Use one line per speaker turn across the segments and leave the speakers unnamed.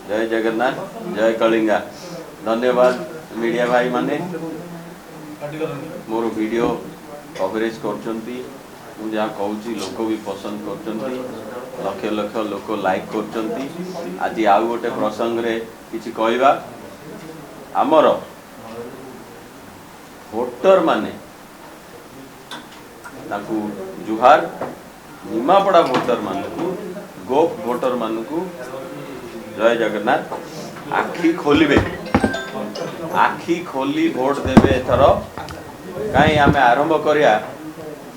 जय जगन्नाथ जय कलिंगा। धन्यवाद मीडिया भाई माने मोर वीडियो कवरेज करचंती। मु जहाँ कहूँ लोक भी पसंद करचंती, लक्ष लक्ष लोक लाइक करचंती। आज आउ गोटे प्रसंग रे किछि कहबा। आमर भोटर माने ताकू जुहार, निमापड़ा भोटर मानू, गोप भोटर मानू जय जगन्नाथ। आखि खोलिबे, आखि खोली भोट देवे एथर। कहीं आम आरंभ करिया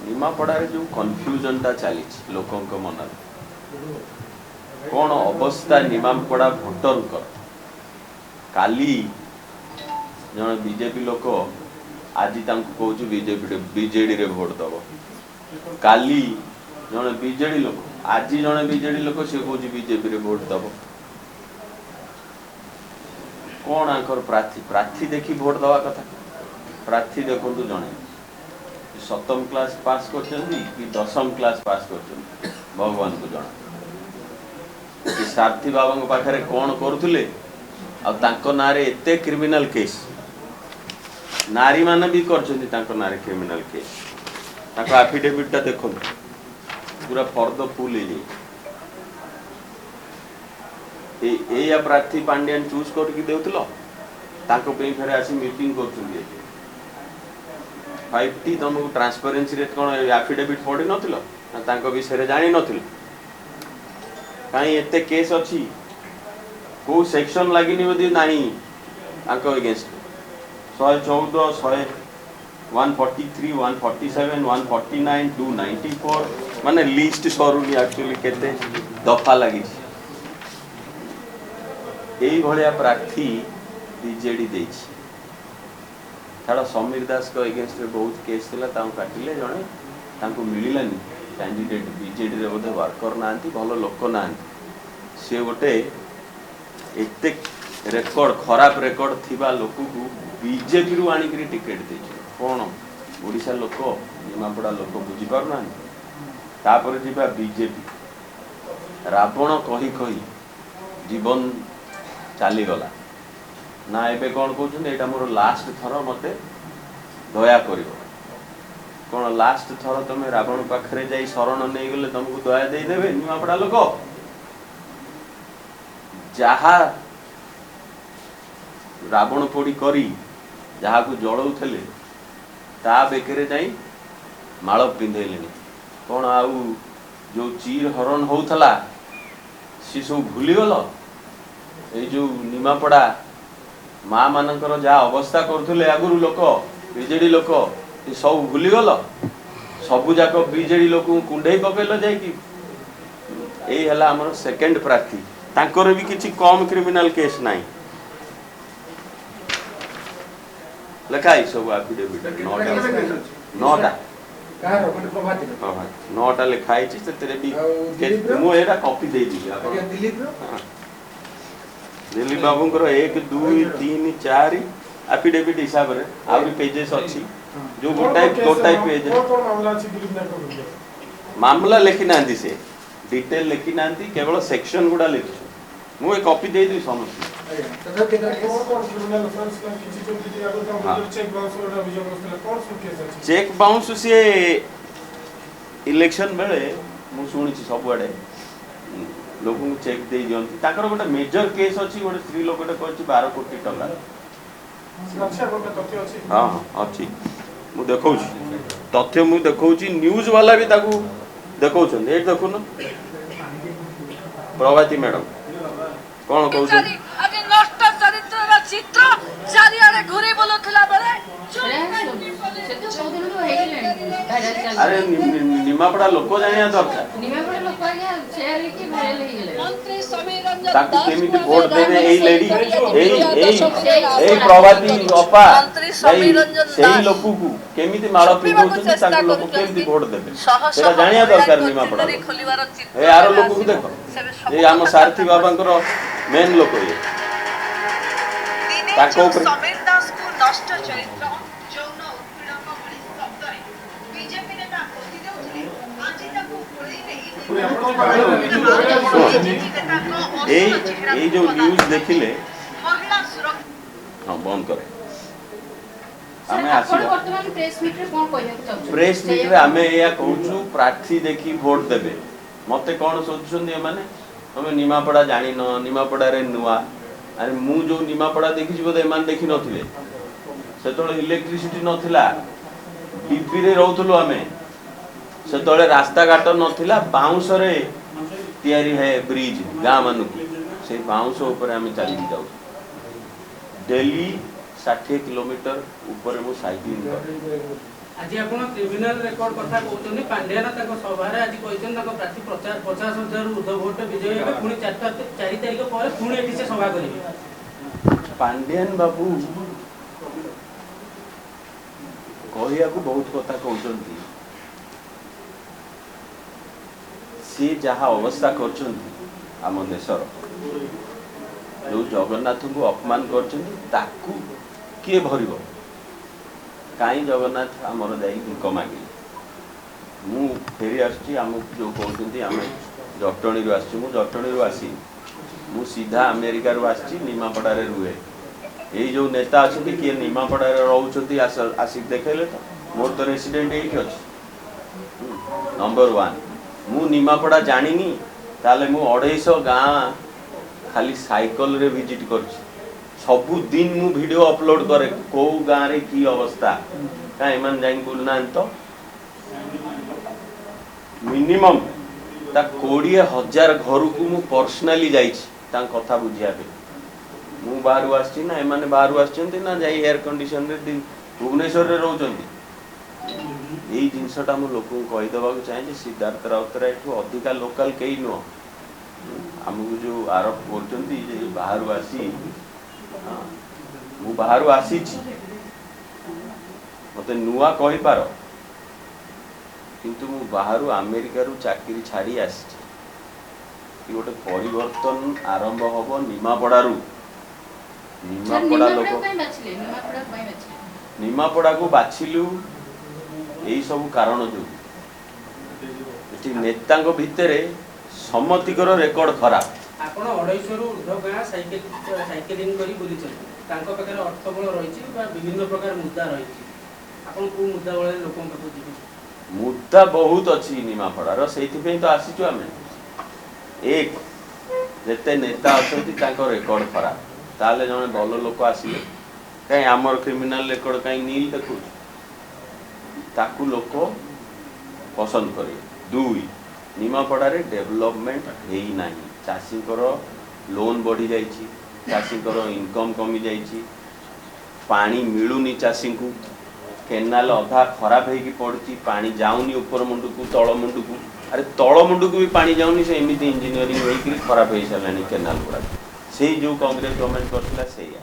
निमापड़ारे जो कन्फ्यूजनटा चली लोकों मन कौन अवस्था निमापड़ा भोटर काली जन बीजेपी लोक आज कहूँ बीजेडी रे भोट दब। काली जन बीजेडी लोक आज जन बीजेडी लोक सी कहूँ बीजेपी रे भोट दब। कौन आंकर प्रार्थी प्रार्थी देखी भोट दवा कथा। प्रार्थी देखु जड़े सप्तम क्लास पास कर कि दशम क्लास पास कर भगवान को जना। सारथी बाबा पाखे कौन करुले ना एते क्रिमिनल केस नारी मान भी कर ना क्रिमिनल केस। आफिडेविटा देख पूरा फर्द फुल या प्रार्थी पांड्यान चूज करके देउतलो ताको पे फेरे आसी मीटिंग करछुंदी। 5T तुमको ट्रांसपेरेंसी रे कोन एफिडेविट पढी नथिलो ना ताको विषय रे जानि नथिलो। काई एते केस अछि को सेक्शन लागिनी बदी नाही ताको अगेंस्ट 114 143 147 149 294 माने लिस्ट सरुनी एक्चुअली केते दफा लागि। यही भाया प्रार्थी बीजेडी छाड़ समीर दास को एगेंस्ट बहुत केस थिला काटिले जड़े मिलानी कैंडिडेट बीजेडी रे बोधे वर्कर ना भल लोक ना सी गोटे एते रेकर्ड खराब रेकर्ड थिबा लोक को बीजेपी रु आनिक टिकेट दे कौन ओडिशा लोक निमापड़ा लोक बुझी पारना। तापर जीवा बीजेपी रावण कही कही जीवन चलीगला ना एबे कौन कहते यहाँ मोर लास्ट थर मते दया कर कौन लास्ट थर तुम रावण पाखे जा शरण नहीं गले तुमको दया देदेवे निमापड़ा लोक जहा रावण पोड़ी करी जहा को जलाऊले ता बेकरे जाई माल पिंधेले कौन आउ जो चीर हरण होता सी सब भूलीगल। ये जो निमापड़ा माँ मानकर जहाँ अवस्था करुले आगुरी लोक बीजेडी लोक सब भूलीगल। सबू जाक बीजेडी लोक कुंडे पकेल जा आमर सेकेंड प्रार्थी तांकर भी किसी कम क्रिमिनल केस ना लिखाई सब आफिडेविट 9टा 9टा लिखाई मुझे कॉपी दे दिलीप बाबू 1 2 3 4 एफिडेविट हिसाब रे आउरी पेजेस अच्छी जो गोटाई पेज मामला लिखी ना से डिटेल लिखी ना केवल सेक्शन गुड़ा लिखु मुझे कॉपी दे दी समस्त। चेक बाउंस सी इलेक्शन बेले मु शुणी सबुआड़े लोक चेक दे दिखती गोटे मेजर केस अच्छी गोटे स्त्री लोक 12 कोटी टका। हाँ हाँ अच्छी मु देखा तथ्य मु देखा न्यूज वाला भी देखा देखुन प्रभाती मैडम कौन कहते अरे निमापड़ा लोक जानिया दरकार भोट देवे लेडी प्रभाती अपा लोक को केमी माड़ पिंधे लोक केमी भोट देवे जानिया दरकार निमापड़ा यार लोक को देख ये आम सारथी बाबा मेन लोक ये जो न्यूज देखिले हाँ बंद करे प्रेस मीट रे आमे या कहूछु प्रार्थी देखी वोट देबे मते कोन सोचुछन ए माने हमें निमापड़ा जानि न निमापड़ा रे नुआ अरे मु जो निमापड़ा देखि छी बोधे मान देखि नथिले सेतोले इलेक्ट्रिसिटी नथिला डीपी रे रहउथलो आमे सेतोले रास्ता घाट नथिला बाउंस रे तयारी है ब्रिज गां मानु से बाउंस ऊपर आमे चली जाऊ डेली 60 किलोमीटर ऊपर मु साइकिलिंग कर
आज आपण क्रिमिनल रिकॉर्ड कथा कहउछनी पांड्याना ताको सभारे आज कहिसन ताको प्रार्थी प्रचार 50,000 ऊर्ध्व वोट विजय हेबे पुनी 4 तारिख पर पुनी एठी से सभा करिवे
पांड्यान बाबू कहिया को बहुत कथा कहउछंती सी जहा अवस्था करछंती आम देशर जो जगन्नाथ को अपमान करछंती ताकू किए भरिबो काई जगन्नाथ आमर जाई भिक मागे मु फेरी आछि आम जो कहउछंती आमे जटणी रु आछि मु जटणी रु आसी मु सीधा अमेरिका रु आछि निमापड़ा रे रुए ए जो नेता अछि कि निमापड़ा रे रहउछंती आसी देखैले तो मोर तो रेसिडेंट एठी अछि नंबर 1 मु निमापड़ा जानिनी ताले मु 250 गां खाली साइकिल रे विजिट करछि सबु दिन मु वीडियो अपलोड करे को गां रे की अवस्था का एमन जाइन बोलना तो मिनिमम ता 20,000 घर को मु पर्सनली जाइछि ता कथा बुझिया पे मु बाहर आछि ना एमाने बाहर आछंती ना जाई एयर कंडीशन रे दिन भुवनेश्वर रे रहउचंती एई जिंसटा मु लोक को कहि दबा को चाहे जे सिद्धार्थ राउतराय ठो अधिका लोकल केई नो हमहु जो आरोप करचंती जे बाहर आसी मु बाहर आसी छी मते नुआ कहि पारो किंतु मु बाहर अमेरिका रु चाकरी छाड़ी आसी कि गोटे परिवर्तन आरंभ हबो निमापड़ा रु निमापड़ा लोक निमापड़ा को बाछिलु एई सब कारण जो एठी नेता को भितरे सम्मतिकर रेकॉर्ड खराब
आपण 250 रु ऊर्ध्व गां साइकिलिंग करी बुली छथि तांको पकरे अर्थबल रहिछि बा विभिन्न प्रकार मुद्दा रहिछि आपण को मुद्दा बळे लोकन पाखु जिबि
मुद्दा बहुत अछि निमापड़ा रो सेति पे तो आसीचु आमे एक जेते नेता अछंती तांको रेकॉर्ड खराब ताले जने भलो लोक आसीले काई हमर क्रिमिनल रेकॉर्ड काई नील देखु ताकू लोक पसंद करे दुई निमापड़ा रे डेवलपमेंट हेई नाही चासी करो लोन बढ़ी जाइछि चासी करो इनकम कमी जाइछि पानी मिलुनी चासी को केनाल अधा खराब हे की पड़छि पानी जाउनी ऊपर मुंडू को तळ मुंडू को अरे तळ मुंडू को भी पानी जाउनी से एमिति इंजीनियरिंग हे की खराब हे सलानी केनाल गुडा सेही जो कांग्रेस गवर्नमेंट करथिला सेया